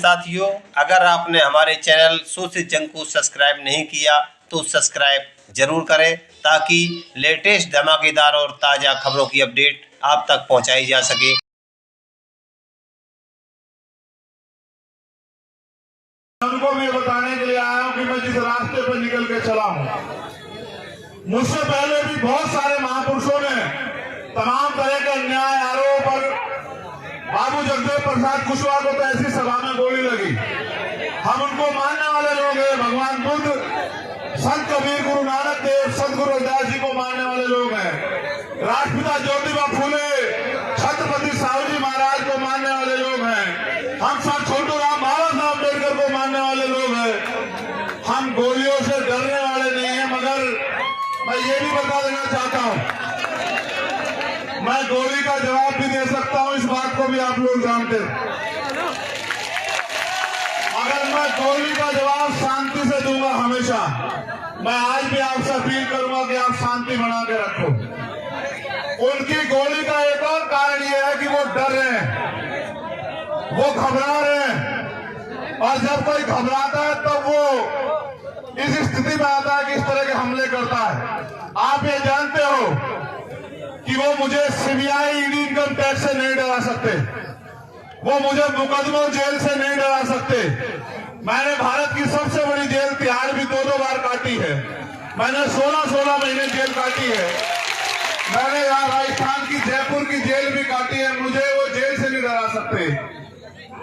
साथियों, अगर आपने हमारे चैनल सोशल जंग को सब्सक्राइब नहीं किया तो सब्सक्राइब जरूर करें ताकि लेटेस्ट धमाकेदार और ताज़ा खबरों की अपडेट आप तक पहुंचाई जा सके। उनको मैं बताने के लिए आया हूं कि मैं जिस रास्ते पर निकल के चला हूं, मुझसे पहले भी बहुत सारे महापुरुषों ने तमाम तरह के अन्याय आरोप पर बाबू जगदेव प्रसाद कुशवाहा को तो ऐसी सभा में गोली लगी। हम उनको मानने वाले लोग हैं। भगवान बुद्ध, संत कबीर, गुरु नानक देव, संत गुरु रविदास जी को मानने वाले लोग हैं। राष्ट्रपिता ज्योतिबा फूले, छत्रपति साहू जी महाराज को मानने वाले लोग हैं। हम सब छोटू राम बाबा साहब अम्बेडकर को मानने वाले लोग हैं। हम गोलियों से डरने वाले नहीं हैं, मगर मैं ये भी बता देना चाहता हूं, मैं गोली का जवाब भी दे सकता हूं, इस बात को भी आप लोग जानते हैं। अगर मैं गोली का जवाब शांति से दूंगा हमेशा, मैं आज भी आपसे अपील करूंगा कि आप शांति बना के रखो। उनकी गोली का एक और कारण यह है कि वो डर रहे हैं, वो घबरा रहे हैं, और जब कोई घबराता है तब वो इस स्थिति में आता है कि इस तरह के हमले करता है। आप ये जानते हो कि वो मुझे सीबीआई, ईडी, इनकम टैक्स से नहीं डरा सकते, वो मुझे मुकदमों जेल से नहीं डरा सकते। मैंने भारत की सबसे बड़ी जेल तिहाड़ भी 2-2 बार काटी है। मैंने 16-16 महीने जेल काटी है। मैंने यहाँ राजस्थान की जयपुर की जेल भी काटी है। मुझे वो जेल से नहीं डरा सकते।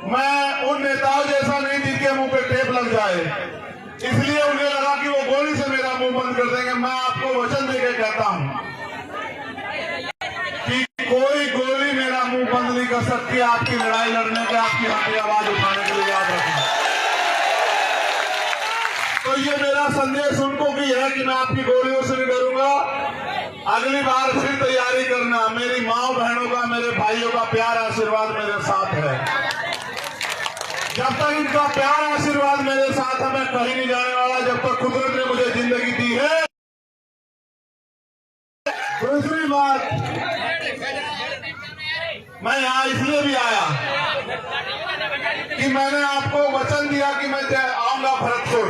मैं उन नेताओं जैसा नहीं जिनके मुंह पे टेप लग जाए, इसलिए उन्हें लगा कि वो गोली से मेरा मुंह बंद कर देंगे। मैं आपको वचन देके कहता हूं कि कोई गोली मेरा मुंह बंद नहीं कर सकती आपकी लड़ाई लड़ने के, आपकी हमारी आवाज उठाने के लिए। याद रखना। तो ये मेरा संदेश उनको भी है कि मैं आपकी गोलियों से नहीं डरूंगा। अगली बार फिर तैयारी करना। मेरी माँ बहनों का, मेरे भाइयों का प्यार आशीर्वाद मेरे साथ है। जब तक इनका प्यार आशीर्वाद मेरे साथ है, मैं कहीं नहीं जाने वाला। जब तक कुदरत ने मुझे जिंदगी दी है। दूसरी बात, मैं यहाँ इसलिए भी आया कि मैंने आपको वचन दिया कि मैं आऊंगा भरतपुर,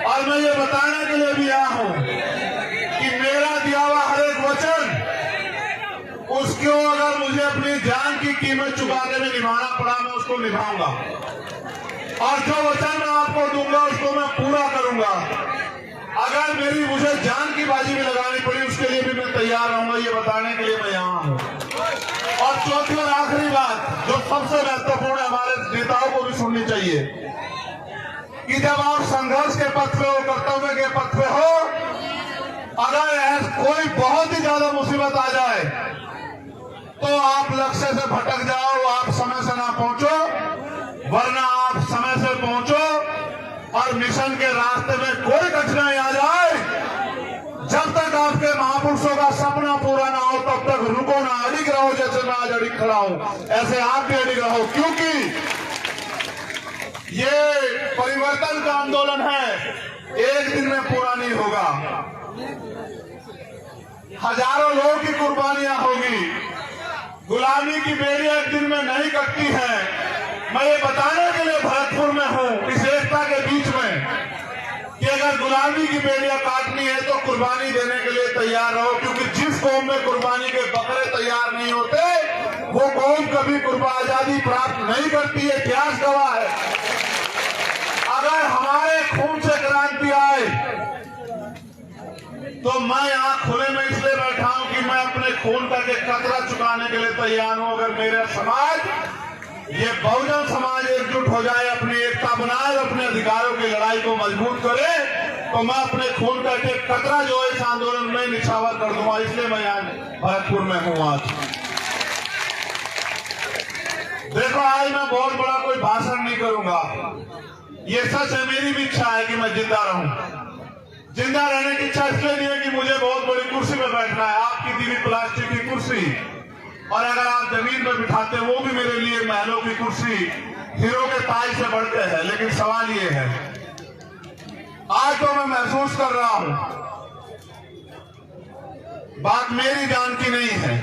और मैं ये बताने के लिए भी आया हूं कि मेरा दिया हुआ हर एक वचन, उसको अगर मुझे अपनी जान की कीमत चुका के भी निभाना पड़ा, मैं उसको निभाऊंगा। और जो वचन मैं आपको दूंगा उसको मैं पूरा करूंगा। अगर मेरी मुझे जान की बाजी भी लगानी पड़ी, उसके लिए भी मैं तैयार रहूंगा। ये बताने के लिए मैं यहाँ हूँ। और चौथी और आखिरी बात जो सबसे महत्वपूर्ण है, हमारे नेताओं को भी सुननी चाहिए कि जब आप संघर्ष के पथ पे हो, कर्तव्य के पथ पे हो, अगर कोई बहुत ही ज्यादा मुसीबत आ जाए तो आप लक्ष्य से भटक जाओ, आप समय से ना पहुंचो, वरना आप समय से पहुंचो और मिशन के रास्ते में कोई कठिनाई आ जाए, जब तक आपके महापुरुषों का सपना पूरा ना हो तब तक रुको ना, अड़िग रहो। जैसे मैं आज अड़िग खड़ा हूं, ऐसे आप भी अड़िग रहो, क्योंकि ये परिवर्तन का आंदोलन है, एक दिन में पूरा नहीं होगा। हजारों लोगों की कुर्बानियां होगी। गुलामी की बेड़ी एक दिन में नहीं कटती है। मैं ये बताने के लिए भरतपुर में हूं, इस एकता के बीच में, कि अगर गुलामी की बेड़ियां काटनी है तो कुर्बानी देने के लिए तैयार रहो, क्योंकि जिस कौम में कुर्बानी के बकरे तैयार नहीं होते, वो कौम कभी आजादी प्राप्त नहीं करती है। इतिहास गवाह है। अगर हमारे खून से क्रांति आए तो मैं यहाँ खुले में इसलिए बैठा हूं कि मैं अपने खून का एक कतरा चुकाने के लिए तैयार हूं। अगर मेरा समाज, ये बहुजन समाज एकजुट हो जाए, अपनी एकता बनाए, अपने अधिकारों की लड़ाई को मजबूत करे, तो मैं अपने खून का एक कतरा जो है इस आंदोलन में निछावर कर दूंगा। इसलिए मैं यहाँ भरतपुर में हूँ आज। देखो, आज मैं बहुत बड़ा कोई भाषण नहीं करूंगा। ये सच है, मेरी भी इच्छा है कि मैं जिंदा रहूं। जिंदा रहने की इच्छा इसलिए नहीं है कि मुझे बहुत बड़ी कुर्सी में बैठना है, आपकी दी हुई प्लास्टिक की कुर्सी, और अगर आप जमीन पर बिठाते वो भी मेरे लिए महलों की कुर्सी, हीरो के ताज से बढ़ के है। लेकिन सवाल ये है, आज तो मैं महसूस कर रहा हूं, बात मेरी जान की नहीं है।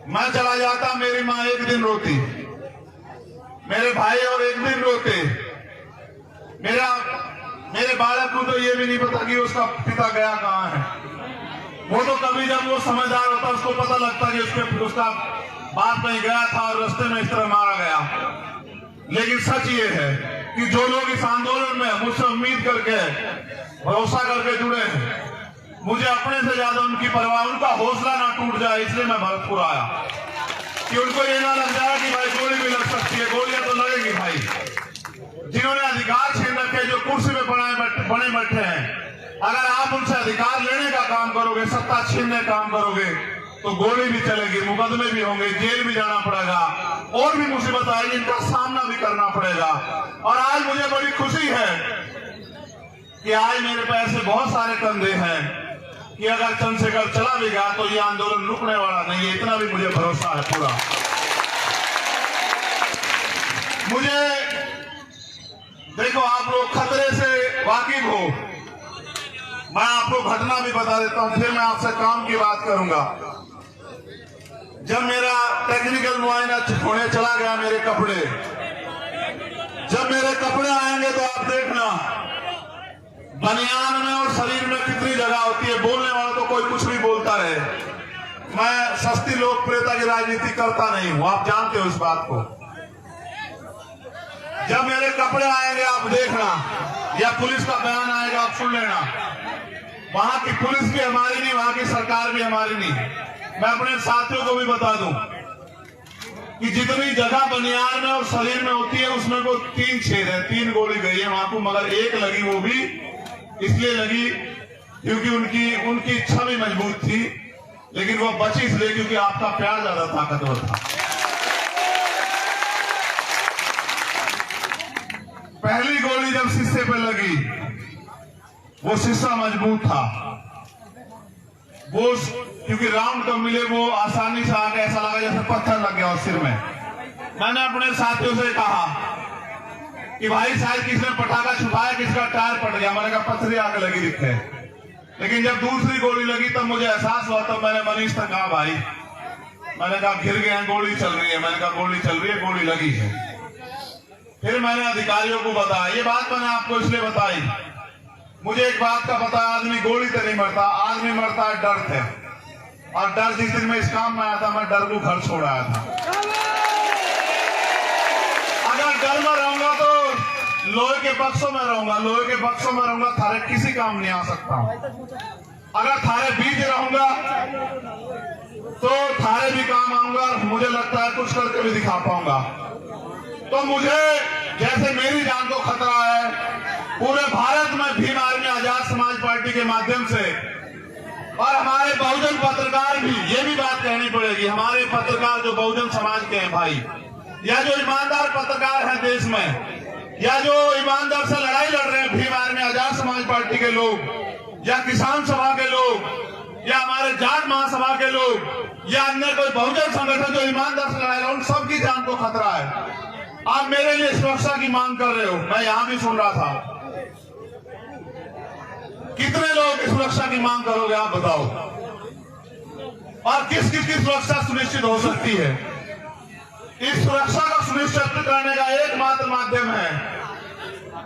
मैं चला जाता, मेरी माँ एक दिन रोती, मेरे भाई और एक दिन रोते। मेरे बालक को तो ये भी नहीं पता कि उसका पिता गया कहाँ है। वो तो कभी जब वो समझदार होता उसको पता लगता कि उसका बाप कहीं गया था और रास्ते में इस तरह मारा गया। लेकिन सच ये है कि जो लोग इस आंदोलन में मुझसे उम्मीद करके, भरोसा करके जुड़े हैं, मुझे अपने से ज्यादा उनकी परवाह, उनका हौसला ना टूट जाए, इसलिए मैं भरतपुर आया कि उनको ये ना लग जाए कि भाई गोली भी लग सकती है। गोलियां तो लगेगी भाई। जिन्होंने अधिकार छीन रखे, जो कुर्सी में बने बैठे हैं, अगर आप उनसे अधिकार लेने का काम करोगे, सत्ता छीनने का काम करोगे, तो गोली भी चलेगी, मुकदमे भी होंगे, जेल भी जाना पड़ेगा, और भी मुसीबत आएगी, इनका सामना भी करना पड़ेगा। और आज मुझे बड़ी खुशी है कि आज मेरे पे ऐसे बहुत सारे कंधे हैं कि अगर चंद्रशेखर चला भी गया तो ये आंदोलन रुकने वाला नहीं है, इतना भी मुझे भरोसा है पूरा। मुझे देखो, आप लोग खतरे से वाकिफ हो, मैं आपको घटना भी बता देता हूं, फिर मैं आपसे काम की बात करूंगा। जब मेरा टेक्निकल मुआयना होने चला गया, मेरे कपड़े, जब मेरे कपड़े आएंगे तो आप देखना बनियान में और शरीर में कितनी जगह होती है। बोलने वाला तो कोई कुछ भी बोलता रहे, मैं सस्ती लोकप्रियता की राजनीति करता नहीं हूं, आप जानते हो इस बात को। जब मेरे कपड़े आएंगे आप देखना, या पुलिस का बयान आएगा आप सुन लेना, वहां की पुलिस भी हमारी नहीं, वहां की सरकार भी हमारी नहीं। मैं अपने साथियों को भी बता दूं कि जितनी जगह बनियान में और शरीर में होती है उसमें को 3 छेद है, 3 गोली गई है वहां को, मगर एक लगी, वो भी इसलिए लगी क्योंकि उनकी इच्छा भी मजबूत थी, लेकिन वो बची इसलिए क्योंकि आपका प्यार ज्यादा ताकतवर था। पहली गोली जब शीशे पे लगी, वो शीशा मजबूत था, वो क्योंकि राउंड कब मिले वो आसानी से आके ऐसा लगा जैसे पत्थर लग गया उस सिर में। मैंने अपने साथियों से कहा कि भाई शायद किसी ने पटाखा छुपाया, किसका टायर फट गया। मैंने कहा पत्थरी आके लगी दिखे। लेकिन जब दूसरी गोली लगी तब मुझे एहसास हुआ, तब मैंने मनीष से कहा भाई, मैंने कहा घिर गए हैं, गोली चल रही है। मैंने कहा गोली चल रही है, गोली लगी है। फिर मैंने अधिकारियों को बताया, ये बात मैंने आपको इसलिए बताई, मुझे एक बात का पता, आदमी गोली से नहीं मरता, आदमी मरता है डर से। और डर जिस दिन मैं इस काम में आया था, मैं डर को घर छोड़ आया था। अगर डर में रहूंगा तो लोहे के बक्सों में रहूंगा, लोहे के बक्सों में रहूंगा, थारे किसी काम नहीं आ सकता। अगर थारे बीच रहूंगा तो थारे भी काम आऊंगा, मुझे लगता है कुछ करके भी दिखा पाऊंगा। तो मुझे जैसे मेरी जान को खतरा है, पूरे भारत में भीम आर्मी आजाद समाज पार्टी के माध्यम से, और हमारे बहुजन पत्रकार भी, ये भी बात कहनी पड़ेगी, हमारे पत्रकार जो बहुजन समाज के हैं भाई, या जो ईमानदार पत्रकार हैं देश में, या जो ईमानदार से लड़ाई लड़ रहे हैं, भीम आर्मी आजाद समाज पार्टी के लोग, या किसान सभा के लोग, या हमारे जाट महासभा के लोग, या अन्य कोई बहुजन संगठन जो ईमानदार से लड़ाई, उन सबकी जान को खतरा है। आप मेरे लिए सुरक्षा की मांग कर रहे हो, मैं यहां भी सुन रहा था। कितने लोग की सुरक्षा की मांग करोगे आप बताओ, और किस किस की सुरक्षा सुनिश्चित हो सकती है? इस सुरक्षा को सुनिश्चित करने का एकमात्र माध्यम है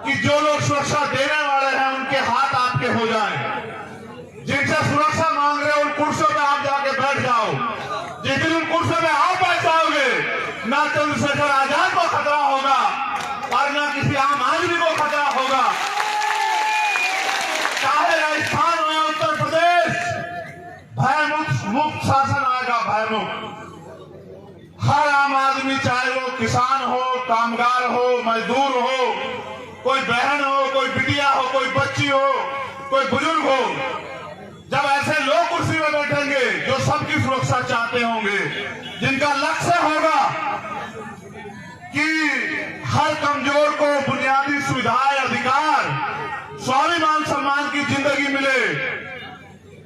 कि जो लोग सुरक्षा देने वाले हैं उनके हाथ आपके हो जाएं। जिनसे सुरक्षा मांग रहे हो उन कुर्सियों पे आप जाके बैठ जाओ। जिस दिन उन कुर्सियों में आप बैठ जाओगे, ना चंद्रशेखर आजाद को खतरा होगा और ना किसी आम आदमी को खतरा होगा। चाहे राजस्थान हो या उत्तर प्रदेश, भयमुक्त शासन आएगा, भयमुक्त। हर आम आदमी, चाहे वो किसान हो, कामगार हो, मजदूर हो, कोई बहन हो, कोई बिटिया हो, कोई बच्ची हो, कोई बुजुर्ग हो, जब ऐसे लोग कुर्सी में बैठेंगे जो सबकी सुरक्षा चाहते होंगे, जिनका लक्ष्य होगा कि हर कमजोर को बुनियादी सुविधाएं, अधिकार, स्वाभिमान सम्मान की जिंदगी मिले,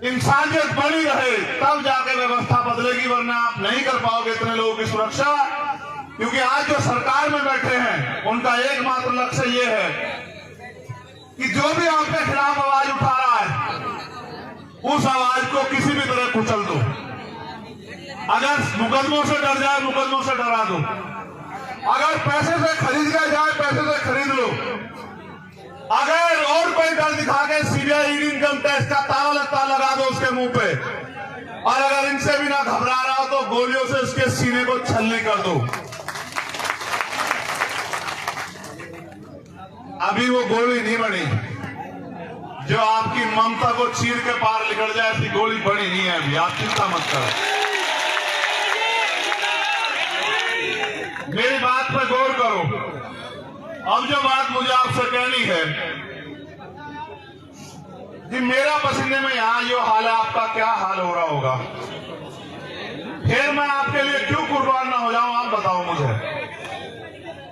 इंसानियत बनी रहे, तब जाके व्यवस्था बदलेगी, वरना आप नहीं कर पाओगे इतने लोगों की सुरक्षा। क्योंकि आज जो सरकार में बैठे हैं उनका एकमात्र लक्ष्य ये है कि जो भी आपके खिलाफ आवाज उठा रहा है उस आवाज को किसी भी तरह कुचल दो। अगर मुकदमों से डर जाए, मुकदमों से डरा दो। अगर पैसे से खरीद के जाए, पैसे से खरीद लो। अगर और कोई डर दिखा के सीबीआई इनकम टैक्स का ताला लगता लगा दो उसके मुंह पे, और अगर इनसे भी ना घबरा रहा हो तो गोलियों से उसके सीने को छलनी कर दो। अभी वो गोली नहीं बनी जो आपकी ममता को चीर के पार निकल जाए, ऐसी गोली बनी नहीं है अभी, आप चिंता मत करो। मेरी बात पर गौर करो। अब जो बात मुझे आपसे कहनी है कि मेरा पसीने में यहां जो हाल है, आपका क्या हाल हो रहा होगा। फिर मैं आपके लिए क्यों कुर्बान ना हो जाऊं, आप बताओ मुझे।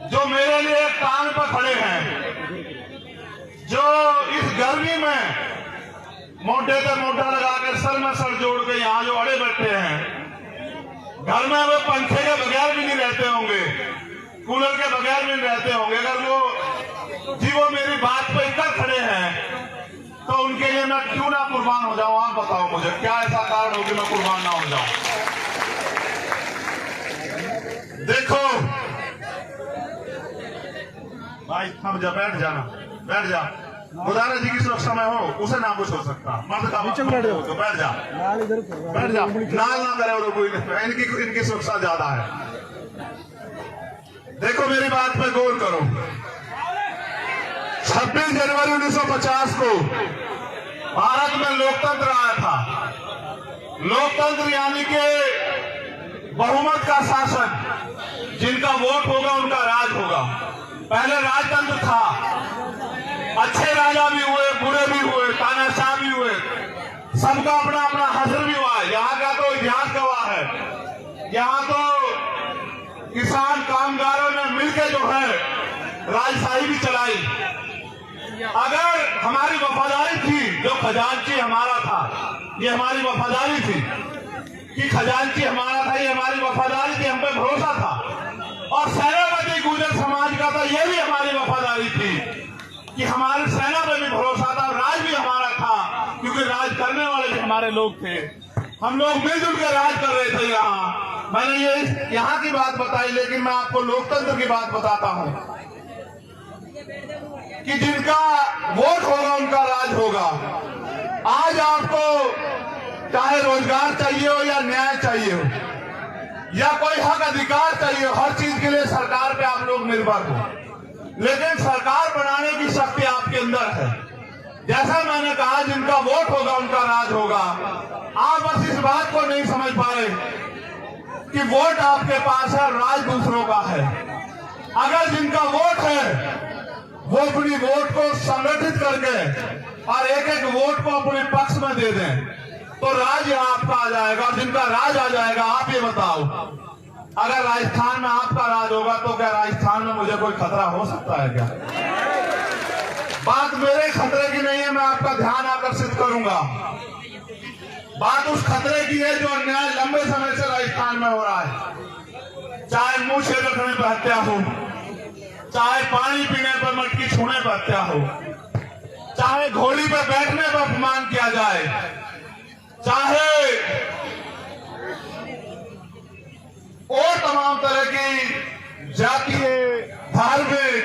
जो मेरे लिए टांग पर खड़े हैं, जो इस गर्मी में मोटे से मोटा लगा के सर में सर जोड़ के यहां जो अड़े बैठे हैं, घर में वे पंखे के बगैर भी नहीं रहते होंगे, कूलर के बगैर भी नहीं रहते होंगे। अगर वो मेरी बात पर इकट्ठ खड़े हैं तो उनके लिए मैं क्यों ना कुर्बान हो जाऊं, आप बताओ मुझे। क्या ऐसा कारण हो कि मैं कुर्बान ना हो जाऊं। देखो भाई, थम जा, बैठ जाना, बैठ जा। गुजारा जी की सुरक्षा में हो, उसे ना कुछ हो सकता। मर्द का बैठ जा, बैठ जा, नाल ना करे और कोई इनकी सुरक्षा ज्यादा है। देखो मेरी बात पे गौर करो। 26 जनवरी 1950 को भारत में लोकतंत्र आया था। लोकतंत्र यानी कि बहुमत का शासन, जिनका वोट होगा उनका राज होगा। पहले राजतंत्र था, अच्छे राजा भी हुए, बुरे भी हुए, तानाशाह भी हुए, सबका अपना अपना हश्र भी हुआ। यहाँ का तो इतिहास गवाह है। यहाँ तो किसान कामगारों ने मिलकर जो है राजशाही भी चलाई। अगर हमारी वफादारी थी, जो खजांची हमारा था, ये हमारी वफादारी थी कि खजांची हमारा था, ये हमारी वफादारी थी, हम पे भरोसा था। और सेनापति गुर्जर समाज का था, ये भी हमारी वफादारी थी कि हमारे सेना पे भी भरोसा था। राज भी हमारा था क्योंकि राज करने वाले भी हमारे लोग थे। हम लोग मिलजुल कर राज कर रहे थे। मैंने ये यहाँ की बात बताई, लेकिन मैं आपको लोकतंत्र की बात बताता हूँ कि जिनका वोट होगा उनका राज होगा। आज आपको चाहे रोजगार चाहिए हो या न्याय चाहिए हो या कोई हक अधिकार चाहिए हो, हर चीज के लिए सरकार पे आप लोग निर्भर हो। लेकिन सरकार बनाने की शक्ति आपके अंदर है। जैसा मैंने कहा, जिनका वोट होगा उनका राज होगा। आप बस इस बात को नहीं समझ पा रहे कि वोट आपके पास है, राज दूसरों का है। अगर जिनका वोट है वो अपनी वोट को संगठित करके और एक एक वोट को अपने पक्ष में दे दें तो राज आपका आ जाएगा। और जिनका राज आ जाएगा, आप ये बताओ, अगर राजस्थान में आपका राज होगा तो क्या राजस्थान में मुझे कोई खतरा हो सकता है क्या? बात मेरे खतरे की नहीं है, मैं आपका ध्यान आकर्षित करूंगा। बात उस खतरे की है जो अन्याय लंबे समय से राजस्थान में हो रहा है। चाहे मुंह से रखने पर हत्या हो, चाहे पानी पीने पर, मटकी छूने पर हत्या हो, चाहे घोड़ी पर बैठने पर अपमान किया जाए, चाहे और तमाम तरह की जातीय, धार्मिक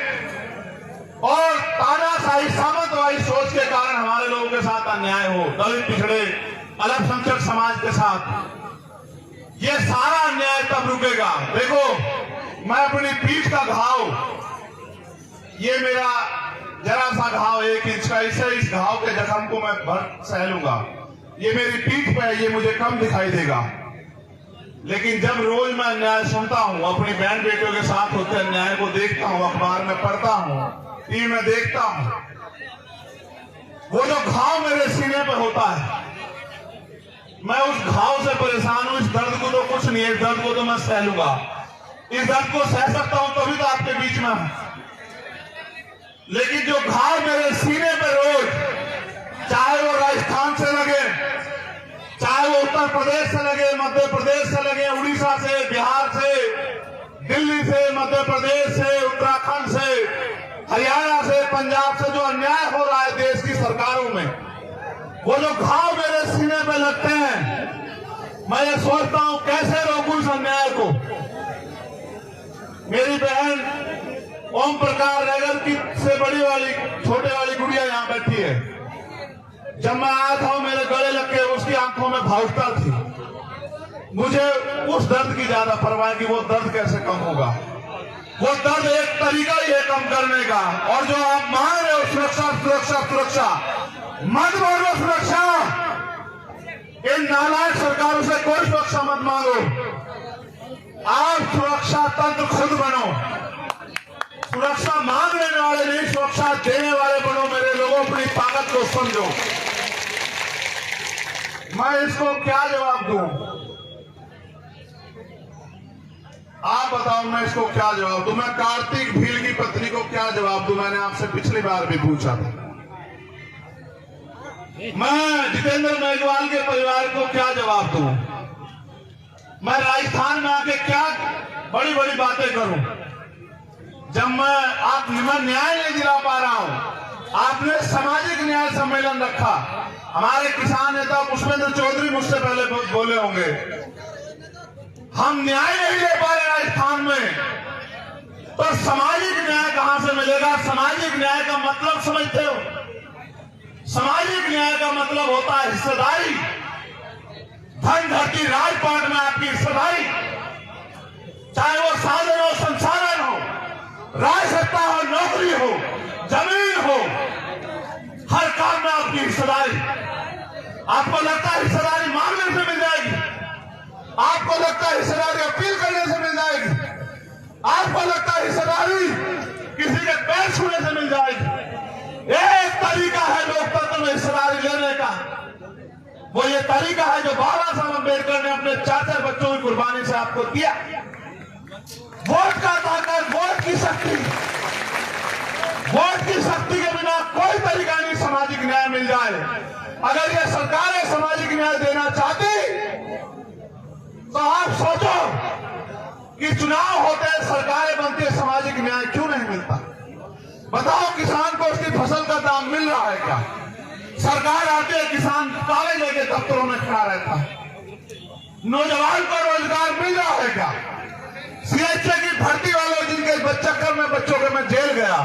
और तानाशाही सामंतवादी सोच के कारण हमारे लोगों के साथ अन्याय हो, दलित, पिछड़े, अल्पसंख्यक समाज के साथ, ये सारा अन्याय तब रुकेगा। देखो, मैं अपनी पीठ का घाव, ये मेरा जरा सा घाव 1 इंच का, इससे इस घाव के जख्म को मैं भर सह लूंगा। ये मेरी पीठ पे है, ये मुझे कम दिखाई देगा। लेकिन जब रोज मैं अन्याय सुनता हूँ, अपनी बहन बेटियों के साथ होते अन्याय को देखता हूँ, अखबार में पढ़ता हूँ, टीवी में देखता हूँ, वो जो घाव मेरे सीने पे होता है, मैं उस घाव से परेशान हूँ। इस दर्द को तो कुछ नहीं है, इस दर्द को तो मैं सह लूंगा। इस दर्द को सह सकता हूँ तभी तो आपके बीच में हूं। लेकिन जो घाव मेरे सीने पे रोज, चाहे वो राजस्थान से लगे, चाहे वो उत्तर प्रदेश से लगे, मध्य प्रदेश से लगे, उड़ीसा से, बिहार से, दिल्ली से, मध्य प्रदेश से, उत्तराखंड से, हरियाणा से, पंजाब से जो अन्याय हो रहा है देश की सरकारों में, वो जो घाव मेरे सीने पे लगते हैं, मैं ये सोचता हूं कैसे रोकूं इस अन्याय को। मेरी बहन ओम प्रकाश नगर की से बड़ी वाली छोटे वाली गुड़िया यहाँ बैठी है। जब मैं आया था मेरे गले लग के उसकी आंखों में भावुकता थी। मुझे उस दर्द की ज्यादा परवाह कि वो दर्द कैसे कम होगा। वो दर्द एक तरीका ही है कम करने का। और जो आप मांग रहे हो सुरक्षा सुरक्षा सुरक्षा, मत मांगो सुरक्षा। इन नालायक सरकारों से कोई सुरक्षा मत मांगो। आप सुरक्षा तंत्र खुद बनो। सुरक्षा मांगने वाले नहीं, सुरक्षा देने वाले बनो। मेरे लोगों, अपनी ताकत को समझो। मैं इसको क्या जवाब दूं? आप बताओ, मैं इसको क्या जवाब दूं? मैं कार्तिक भील की पत्नी को क्या जवाब दूं? मैंने आपसे पिछली बार भी पूछा था। मैं जितेंद्र मेघवाल के परिवार को क्या जवाब दूं? मैं राजस्थान में आके क्या बड़ी बड़ी बातें करूं जब मैं न्याय नहीं दिला पा रहा हूं। आपने सामाजिक न्याय सम्मेलन रखा। हमारे किसान नेता पुष्पेंद्र चौधरी मुझसे पहले बोले होंगे, हम न्याय नहीं ले पा रहे राजस्थान में, तो सामाजिक न्याय कहां से मिलेगा? सामाजिक न्याय का मतलब समझते हो? सामाजिक न्याय का मतलब होता है हिस्सेदारी। धन धरती राजपाट में आपकी हिस्सेदारी, चाहे वो साधन हो, संसाधन हो, राज सत्ता हो, नौकरी हो, जमीन हो, हर काम में आपकी हिस्सेदारी। आपको लगता है हिस्सेदारी मांगने से मिल जाएगी? आपको लगता है हिस्सेदारी अपील करने से मिल जाएगी? आपको लगता है हिस्सेदारी किसी के पैर छूने से मिल जाएगी? एक तरीका है लोकतंत्र में हिस्सेदारी लेने का। वो ये तरीका है जो बाबा साहब अम्बेडकर ने अपने 4 बच्चों की कुर्बानी से आपको दिया। वोट का ताकत, वोट की शक्ति। वोट की शक्ति के बिना कोई तरीका नहीं सामाजिक न्याय मिल जाए। अगर ये सरकारें सामाजिक न्याय देना चाहती तो आप सोचो कि चुनाव होते हैं, सरकारें बनती है, सामाजिक न्याय क्यों नहीं मिलता? बताओ, किसान को उसकी फसल का दाम मिल रहा है क्या? सरकार आती है, किसान कागज लेके दफ्तरों में खड़ा रहता है। नौजवान को रोजगार मिल रहा है क्या? सीएचए की भर्ती वालों जिनके चक्कर में बच्चों के मैं जेल गया,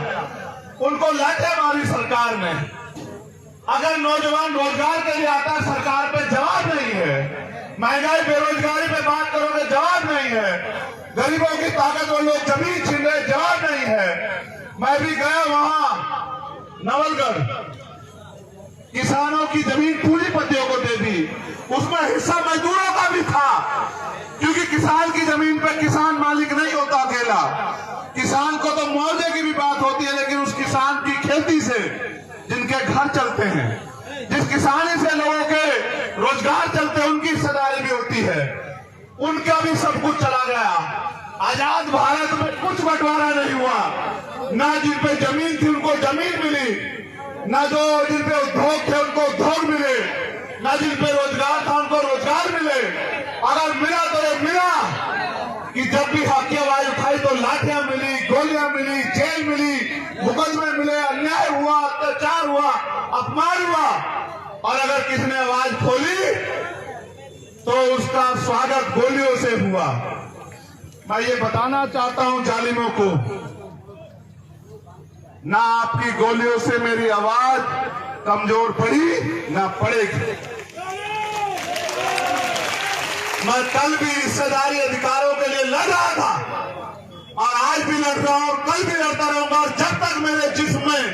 उनको लाठियां मारी सरकार ने। अगर नौजवान रोजगार के लिए आता है, सरकार पे जवाब नहीं है। महंगाई बेरोजगारी पे बात करोगे, जवाब नहीं है। गरीबों की ताकत वो लोग जमीन छीन रहे, जवाब नहीं है। मैं भी गया वहां नवलगढ़, किसानों की जमीन पूंजीपतियों को दे दी। उसमें हिस्सा मजदूरों का भी था, क्योंकि किसान की जमीन पे किसान मालिक नहीं होता अकेला। किसान को तो मुआवजे की भी बात होती है, लेकिन उस किसान की खेती से जिनके घर चलते हैं, जिस किसानी से लोगों के रोजगार चलते हैं, उनकी हिस्सेदारी भी होती है। उनका भी सब कुछ चला गया। आजाद भारत में कुछ बंटवारा नहीं हुआ। ना जिन पे जमीन थी उनको जमीन मिली, ना जो जिन पे उद्योग थे उनको उद्योग मिले, ना जिन पे रोजगार था उनको रोजगार मिले। अगर मिला तो ये मिला कि जब भी हक की आवाज उठाई तो लाठियां मिली, गोलियां मिली, जेल मिली, मुकदमे मिले, अन्याय हुआ, अत्याचार हुआ, अपमान हुआ। और अगर किसी ने आवाज खोली तो उसका स्वागत गोलियों से हुआ। मैं ये बताना चाहता हूं जालिमों को, ना आपकी गोलियों से मेरी आवाज कमजोर पड़ी ना पड़ेगी। मैं कल भी हिस्सेदारी अधिकारों के लिए लड़ रहा था और आज भी लड़ रहा हूं, कल भी लड़ता रहूंगा। और जब तक मेरे जिस्म में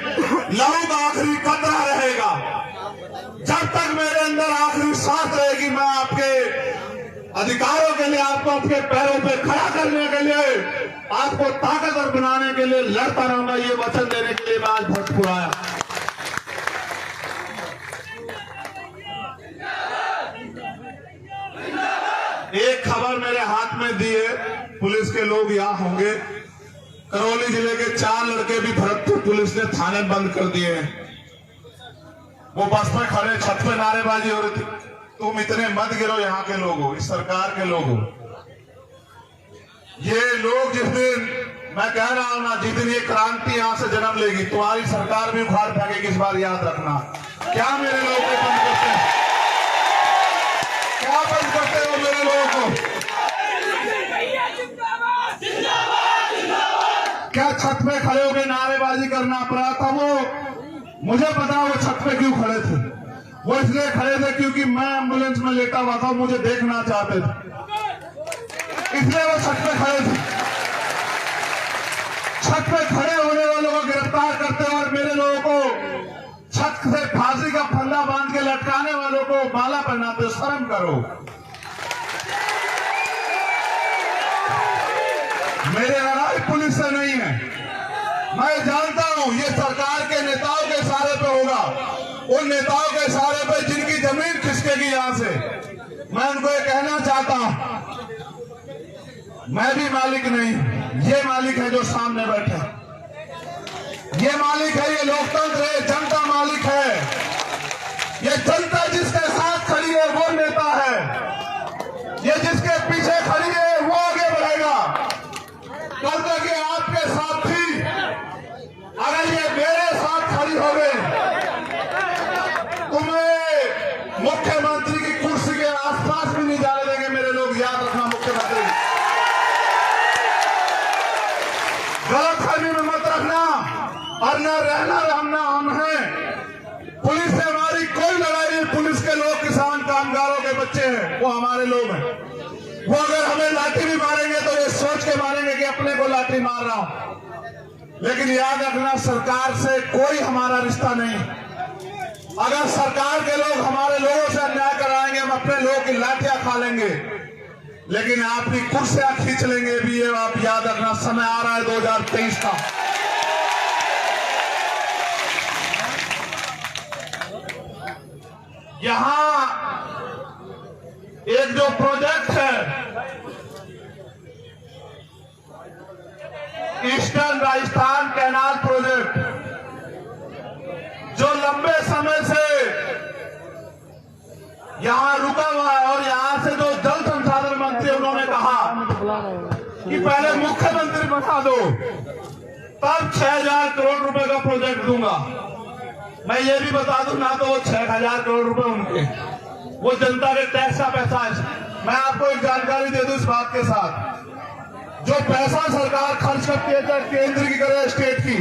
लहू का आखिरी कतरा रहेगा, जब तक मेरे अंदर आखिरी सांस रहेगी, मैं आपके अधिकारों के लिए, आपको अपने पैरों पे खड़ा करने के लिए, आपको ताकतवर बनाने के लिए लड़ता रहूंगा। ये वचन देने के लिए मैं आज भोजपुर आया। एक खबर मेरे हाथ में दी है, पुलिस के लोग यहाँ होंगे। करौली जिले के 4 लड़के भी भरतपुर पुलिस ने थाने बंद कर दिए हैं। वो बस में खड़े छत पे नारेबाजी हो रही थी, तुम इतने मत गिरो, यहाँ के लोग हो, इस सरकार के लोग हो। ये लोग जिस दिन, मैं कह रहा हूं ना, जिस दिन ये क्रांति यहाँ से जन्म लेगी, तुम्हारी सरकार भी उखाड़ फेंकेगी। इस बार याद रखना। क्या मेरे लोग को बंद करते हैं? क्या बंद करते हो मेरे लोगों को? कांप रहा था, वो मुझे पता वो छत पे क्यों खड़े थे। वो इसलिए खड़े थे क्योंकि मैं एम्बुलेंस में लेटा हुआ था, मुझे देखना चाहते थे, इसलिए वो छत पे खड़े थे। छत पे खड़े होने वालों को गिरफ्तार करते और मेरे लोगों को छत से फांसी का फंदा बांध के लटकाने वालों को माला पहनाते, शर्म करो। मेरे लड़ाई पुलिस से नहीं है, मैं जानता हूं ये सरकार के नेताओं के सहारे पे होगा, उन नेताओं के सहारे पे जिनकी जमीन खिसकेगी यहां से। मैं उनको ये कहना चाहता हूं, मैं भी मालिक नहीं, ये मालिक है जो सामने बैठे, ये मालिक है, ये लोकतंत्र है, जनता मालिक है। ये जनता जिसके साथ खड़ी है वो नेता है, ये जिसके पीछे खड़ी है वो आगे बढ़ेगा। कल तक ये आपके साथ थी, अगर ये मेरे साथ खड़ी हो गई, तुम्हें मुख्यमंत्री की कुर्सी के आसपास भी नहीं जाने देंगे मेरे लोग, याद रखना। मुख्यमंत्री गलतफहमी में मत रखना, और न रहना रहना हम हैं। पुलिस से हमारी कोई लड़ाई नहीं, पुलिस के लोग किसान कामगारों के बच्चे हैं, वो हमारे लोग हैं। वो अगर हमें लाठी भी मारेंगे तो ये सोच के मारेंगे कि अपने को लाठी मार रहा हूं। लेकिन याद रखना, सरकार से कोई हमारा रिश्ता नहीं। अगर सरकार के लोग हमारे लोगों से अन्याय कराएंगे, हम अपने लोगों की लाठियां खा लेंगे, लेकिन आपकी कुर्सियां खींच लेंगे भी। ये आप याद रखना, समय आ रहा है 2023 का। यहां एक जो प्रोजेक्ट है ईस्टर्न राजस्थान कैनाल प्रोजेक्ट, जो लंबे समय से यहां रुका हुआ है, और यहां से जो जल संसाधन मंत्री उन्होंने कहा कि पहले मुख्यमंत्री बना दो तब 6000 करोड़ रुपए का प्रोजेक्ट दूंगा। मैं ये भी बता दूं, ना तो वो 6000 करोड़ रुपए उनके, वो जनता के टैक्स का पैसा है। मैं आपको एक जानकारी दे दूं इस बात के साथ, जो पैसा सरकार खर्च करती है केंद्र की करे स्टेट की,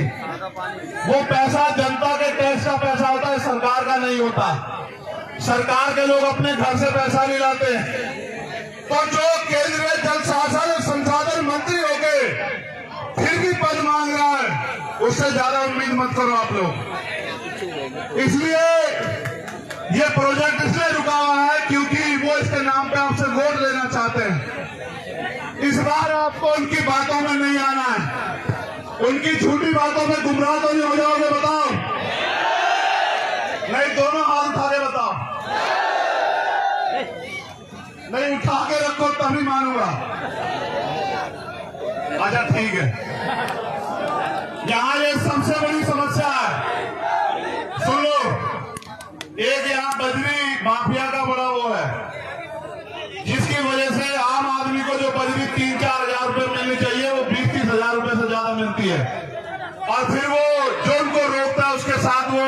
वो पैसा जनता के टैक्स का पैसा होता है, सरकार का नहीं होता। सरकार के लोग अपने घर से पैसा नहीं लाते हैं। तो जो केंद्रीय जल संसाधन मंत्री होके फिर भी पद मांग रहा है, उससे ज्यादा उम्मीद मत करो आप लोग। इसलिए ये प्रोजेक्ट इसलिए रुका हुआ है क्योंकि वो इसके नाम पे आपसे वोट लेना चाहते हैं। इस बार आपको उनकी बातों में नहीं आना है, उनकी झूठी बातों में गुमराह तो नहीं हो जाओगे, बताओ? नहीं, दोनों हाथ उठा के बताओ। नहीं, उठा के रखो तभी मानूंगा। अच्छा ठीक है, यहां ये सबसे बड़ी समस्या है, सुन लो। एक यहाँ बजरी माफिया का बड़ा वो है, जिसकी वजह से आम आदमी को जो बजरी 3-4 हजार रुपए मिलनी चाहिए वो 20-30 हजार रुपए से ज्यादा मिलती है। और फिर वो जो उनको रोकता है उसके साथ वो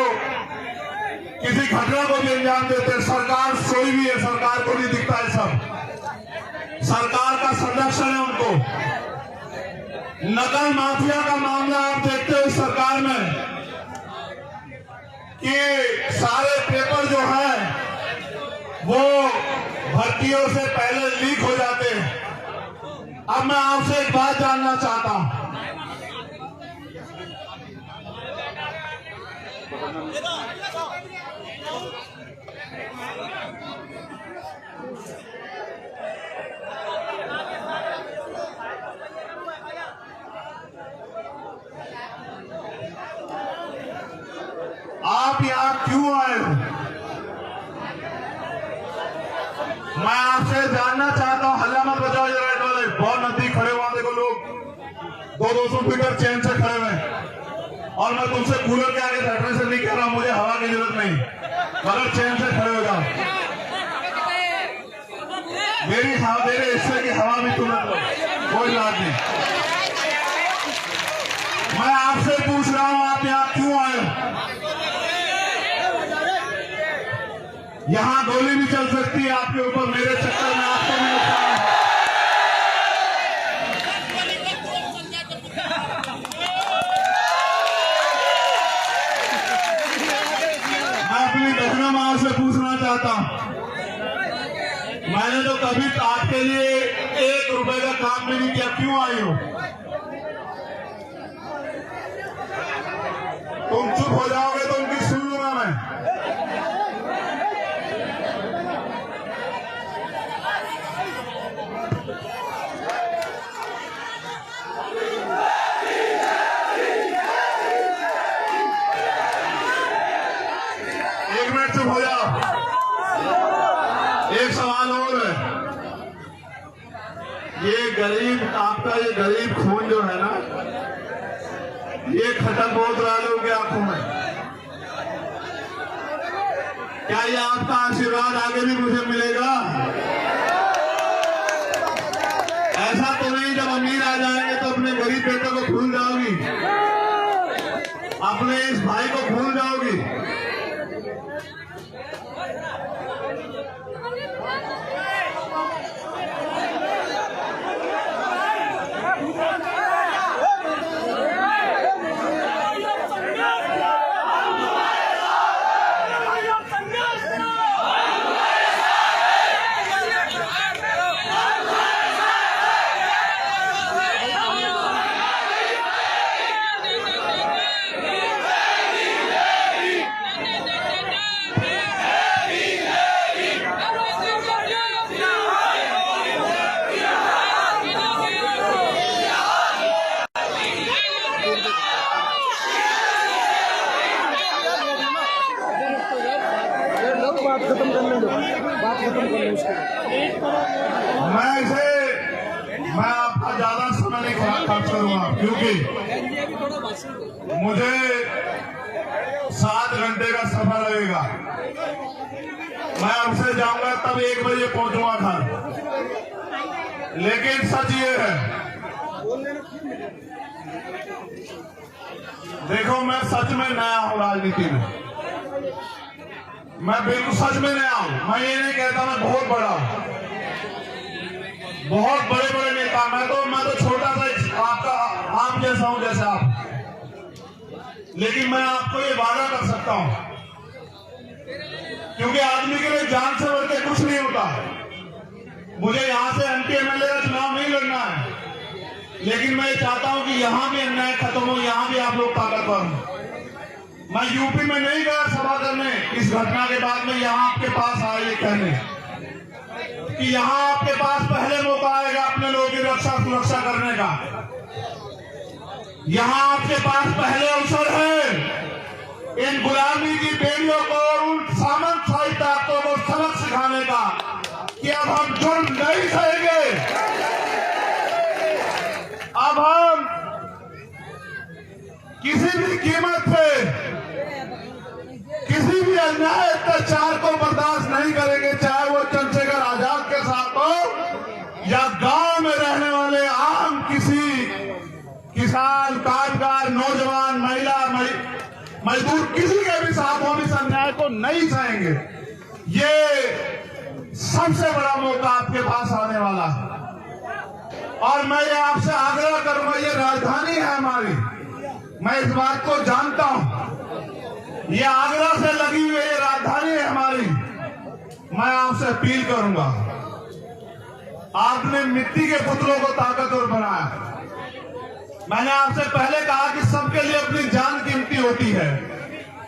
किसी घटना को भी अंजाम देते हैं। सरकार सोई भी है, सरकार को नहीं दिखता है, सब सरकार का संरक्षण है उनको। नकल माफिया का मामला आप देखते हो इस सरकार में कि सारे पेपर जो है वो भर्तियों से पहले लीक हो जाते हैं। अब मैं आपसे एक बात जानना चाहता हूं, आप यहां क्यों आए हो? मैं आपसे जानना चाहता हूं। हल्ला मत बजाओ, ये राइट वाले बहुत नजदीक खड़े हुआ, देखो लोग 200 मीटर चैन से खड़े हुए। और मैं तुमसे कूलर के आगे बैठने से नहीं कह रहा, मुझे हवा की जरूरत नहीं, मगर चैन से खड़े हो जाओ। मेरे हिस्से की हवा भी तुम्हें दो, कोई बात नहीं। मैं आपसे पूछ रहा हूं, आप यहां क्यों आए हो? यहां गोली भी चल सकती है आपके ऊपर, मेरे चक्कर में आपको भी नुकसान है। से पूछना चाहता हूं, मैंने तो कभी आपके लिए 1 रुपए का काम भी नहीं किया, क्यों आई हो? तुम चुप हो जाओगे तो उनकी सुन लूंगा मैं। एक मिनट चुप हो जाओ। एक सवाल और है, ये गरीब, आपका ये गरीब खून जो है ना, ये खटक बहुत रहा लोगों की आंखों में। क्या ये आपका आशीर्वाद आगे भी मुझे मिलेगा? ऐसा तो नहीं जब अमीर आ जाएंगे तो अपने गरीब बेटे को भूल जाओगी, अपने इस भाई को भूल जाओगी। मैं आपका ज्यादा समय नहीं खर्च करूंगा, क्योंकि मुझे 7 घंटे का सफर लगेगा। मैं अब से जाऊंगा तब 1 बजे पहुंचूंगा घर। लेकिन सच ये है, देखो मैं सच में नया हूं राजनीति में, मैं बिल्कुल सच में नया हूं। मैं ये नहीं कहता मैं बहुत बड़ा हूं, बहुत बड़े बड़े नेता, मैं तो छोटा सा आपका आम जैसा हूं जैसे आप। लेकिन मैं आपको ये वादा कर सकता हूं, क्योंकि आदमी के लिए जान से बढ़ के कुछ नहीं होता। मुझे यहां से एमपी एमएलए का चुनाव नहीं लड़ना है, लेकिन मैं चाहता हूं कि यहां भी अन्याय खत्म हो, यहां भी आप लोग ताकतवर हो। मैं यूपी में नहीं गया सभा करने, इस घटना के बाद में यहां आपके पास आया ये कहने कि यहां आपके पास पहले मौका आएगा अपने लोगों की रक्षा सुरक्षा करने का। यहां आपके पास पहले अवसर है इन गुलामी की बेड़ियों को और उन सामंतशाही ताकतों को सबक सिखाने का कि अब हम जुर्म नहीं सहेंगे, अब हम किसी भी कीमत पे किसी भी अन्याय अत्याचार को बर्दाश्त नहीं करेंगे, चाहे वो चंद्रशेखर आजाद के साथ हो या गांव में रहने वाले आम किसी किसान, कामगार, नौजवान, महिला, मजदूर किसी के भी साथ हो, इस अन्याय को नहीं सहेंगे। ये सबसे बड़ा मौका आपके पास आने वाला है और मैं ये आपसे आग्रह करूंगा, ये राजधानी है हमारी, मैं इस बात को जानता हूं, ये आगरा से लगी हुई ये राजधानी है हमारी। मैं आपसे अपील करूंगा, आपने मिट्टी के पुतलों को ताकतवर बनाया। मैंने आपसे पहले कहा कि सबके लिए अपनी जान कीमती होती है,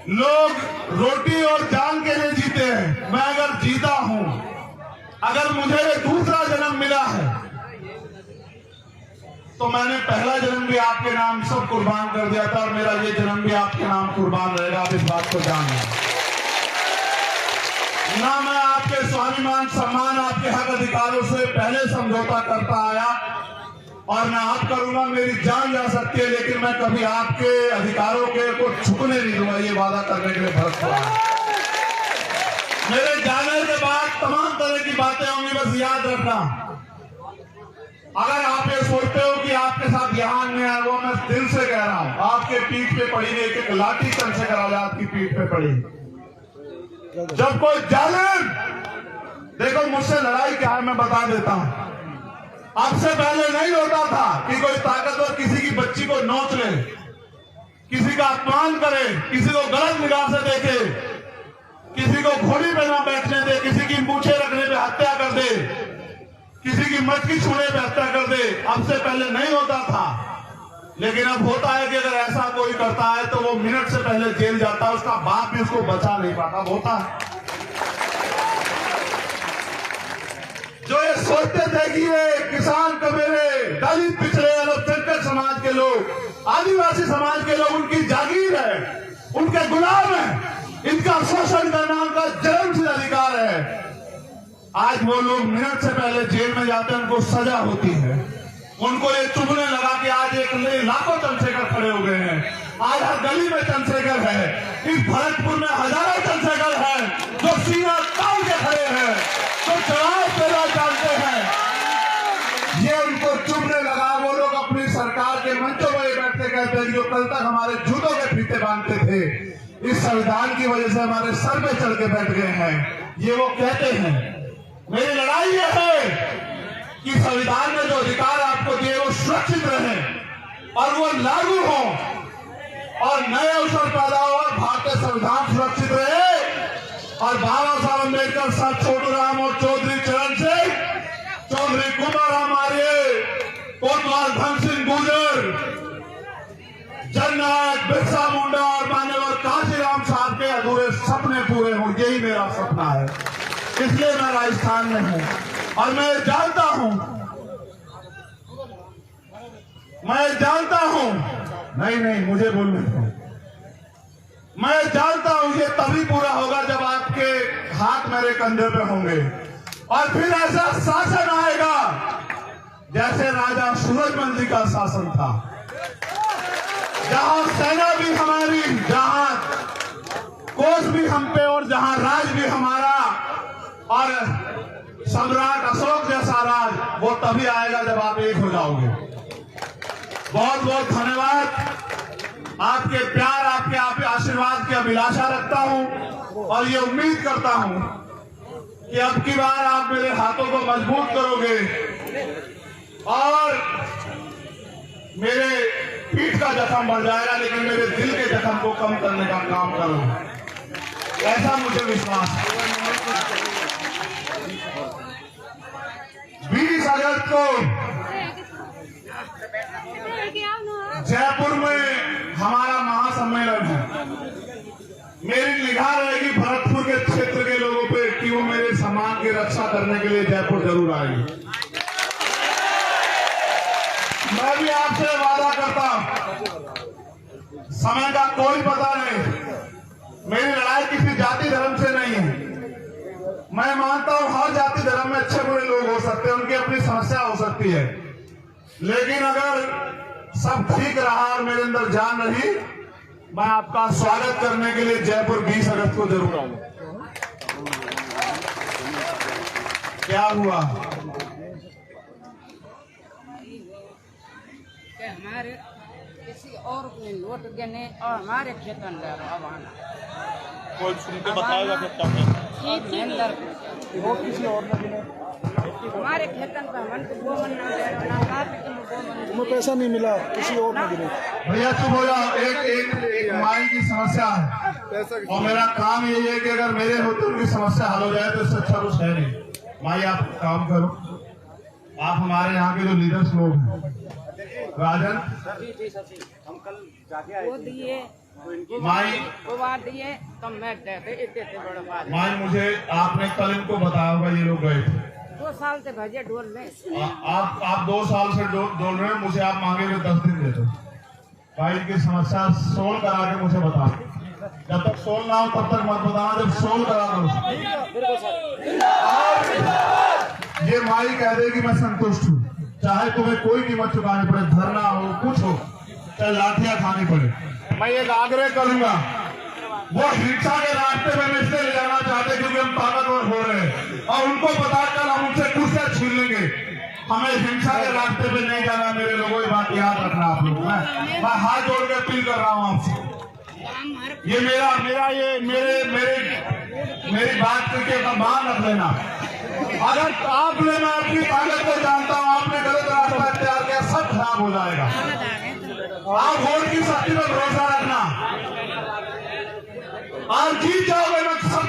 लोग रोटी और जान के लिए जीते हैं। मैं अगर जीता हूं, अगर मुझे दूसरा जन्म मिला है, तो मैंने पहला जन्म भी आपके नाम सब कुर्बान कर दिया था और मेरा ये जन्म भी आपके नाम कुर्बान रहेगा। आप इस बात को जान लें। ना मैं आपके स्वाभिमान, सम्मान, आपके हक अधिकारों से पहले समझौता करता आया और मैं आप करूंगा, मेरी जान जा सकती है, लेकिन मैं कभी आपके अधिकारों के को छुपने नहीं दूंगा, ये वादा करने के लिए भरत पड़ा है। मेरे जाने के बाद तमाम तरह की बातें होंगी, बस याद रखना, अगर आप ये सोचते हो कि आपके साथ यहाँ नहीं आया, वो मैं दिल से कह रहा हूं, आपके पीठ पे पड़ी एक एक लाठी चंद्रशेखर आजाद की पीठ पे पड़ी। जब कोई जालिम, देखो मुझसे लड़ाई क्या है मैं बता देता हूं, अब से पहले नहीं होता था कि कोई ताकतवर किसी की बच्ची को नोच ले, किसी का अपमान करे, किसी को गलत निगाह से देखे। किसी को घोड़ी पे ना बैठने दे, किसी की मूछें रखने पे हत्या कर दे, किसी की मटकी छूने पे हत्या कर दे। अब से पहले नहीं होता था, लेकिन अब होता है कि अगर ऐसा कोई करता है तो वो मिनट से पहले जेल जाता है, उसका बाप भी उसको बचा नहीं पाता। होता है जो ये सोचते थे कि ये किसान कबीले, दलित, पिछड़े, अल्पसंख्यक समाज के लोग, आदिवासी समाज के लोग उनकी जागीर है, उनके गुलाम है, इनका शोषण करना उनका जन्मसिद्ध अधिकार है। आज वो लोग मिनट से पहले जेल में जाते हैं, उनको सजा होती है। उनको ये चुभने लगा कि आज एक लाखों चंद्रशेखर खड़े हो गए हैं, आज हर गली में चंद्रशेखर है, इस भरतपुर में हजारों चंद्रशेखर हैं जो सीना तान के खड़े हैं, तो जवाब देना जानते हैं। ये उनको चुभने लगा। वो लोग अपनी सरकार के मंचों में बैठते कहते हैं जो कल तक हमारे जूतों के फीते बांधते थे, इस संविधान की वजह से हमारे सर पे चढ़ के बैठ गए हैं। ये वो कहते हैं। मेरी लड़ाई यह है कि संविधान में जो अधिकार आपको दिए वो सुरक्षित रहे और वो लागू हो और नए अवसर पैदा हो और भारतीय संविधान सुरक्षित रहे और बाबा साहब अम्बेडकर, सर छोटू राम और चौधरी चरण सिंह, चौधरी कुमाराम आर्य, कोतवाल धन सिंह गुर्जर, जननायक बिरसा मुंडा और मान्यवर काशीराम साहब के अधूरे सपने पूरे हों, यही मेरा सपना है। इसलिए मैं राजस्थान में हूं और मैं जानता हूं, नहीं मुझे बोलने दो। मैं जानता हूं ये तभी पूरा होगा जब आपके हाथ मेरे कंधे पे होंगे और फिर ऐसा शासन आएगा जैसे राजा सूरजमल जी का शासन था, जहां सेना भी हमारी, जहां कोष भी हम पे और जहां राज भी हमारा और सम्राट अशोक जैसा राज, वो तभी आएगा जब आप एक हो जाओगे। बहुत बहुत धन्यवाद। आपके प्यार, आपके आशीर्वाद की अभिलाषा रखता हूं और ये उम्मीद करता हूं कि अब की बार आप मेरे हाथों को मजबूत करोगे और मेरे पीठ का जख्म बढ़ जाएगा, लेकिन मेरे दिल के जख्म को कम करने का काम करोगे, ऐसा मुझे विश्वास है। 20 अगस्त को जयपुर में हमारा महासम्मेलन है। मेरी निगाह रहेगी भरतपुर के क्षेत्र के लोगों पे कि वो मेरे सम्मान की रक्षा करने के लिए जयपुर जरूर आएंगे। मैं भी आपसे वादा करता हूं, समय का कोई पता नहीं, मेरी लड़ाई किसी जाति धर्म से नहीं है। मैं मानता हूं हर जाति धर्म में अच्छे बुरे लोग हो सकते हैं, उनकी अपनी समस्या हो सकती है, लेकिन अगर सब ठीक रहा और मेरे अंदर जान रही, मैं आपका स्वागत करने के लिए जयपुर 20 अगस्त को जरूर आऊंगा। क्या हुआ? हमारे किसी और को लौट देने और हमारे खेतन ले अब आना कोई सुन के बताएगा फिर क्या है? वो किसी और ने हमारे खेतन पे मन को वो मन ना दे रहा ना तुम्हें पैसा नहीं मिला, किसी और ने दिया। भैया चुप हो जाओ। एक माई की समस्या है और मेरा काम यही है कि अगर मेरे होते उनकी समस्या हल हो जाए तो इससे अच्छा कुछ है नहीं। माई आप काम करो, आप हमारे यहाँ के जो लीडर्स लोग हैं, राजन हम कल जाके आए, वो दिए माई, वो बात दिए तब मैं देते इतने बड़े बात। माई मुझे आपने कल इनको बताया होगा, ये लोग गए थे 2 साल से भजिए ढोल में। आप 2 साल से डोल रहे हैं, मुझे आप मांगे हुए 10 दिन दे दो। भाई की समस्या सोल्व करा के मुझे बता, जब तक सोल्व ना हो तब तक मत बताना, जब सोल्व करा दो। ये माई कह दे कि मैं संतुष्ट हूँ, चाहे तुम्हें कोई कीमत चुकानी पड़े, धरना हो, कुछ हो, चाहे लाठियां खानी पड़े, मैं एक आग्रह करूंगा। वो हिंसा के रास्ते में इसलिए ले जाना चाहते क्योंकि हम ताकतवर हो रहे हैं और उनको पता कल हम उनसे कुर्सियां छीन लेंगे। हमें हिंसा के रास्ते पे नहीं जाना मेरे लोगों, ये बात याद रखना आप लोग। मैं हाथ जोड़ के अपील कर रहा हूँ आपसे, ये मेरी बात करके मान रख लेना। अगर आपने, मैं अपनी ताकत को जानता हूँ, आपने गलत रास्ता इख्तियार किया, सब खराब हो जाएगा। आप वोट की शक्ति पर भरोसा रखना, आप जीत जाओगे, मैं सब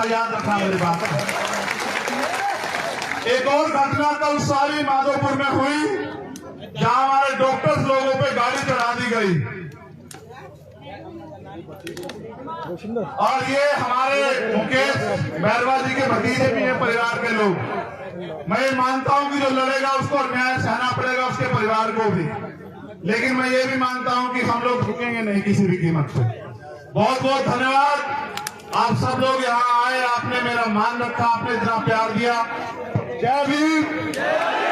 याद रखना मेरी बात। एक और घटना कल सारी माधोपुर में हुई, जहां हमारे डॉक्टर्स लोगों पे गाड़ी चढ़ा दी गई, और ये हमारे मुकेश बैरवा जी के भतीजे भी हैं, परिवार के लोग। मैं मानता हूं कि जो लड़ेगा उसको न्याय सहना पड़ेगा, उसके परिवार को भी, लेकिन मैं ये भी मानता हूं कि हम लोग रुकेंगे नहीं किसी भी कीमत पे। बहुत बहुत धन्यवाद, आप सब लोग यहाँ आए, आपने मेरा मान रखा, आपने इतना प्यार दिया। जय भीम।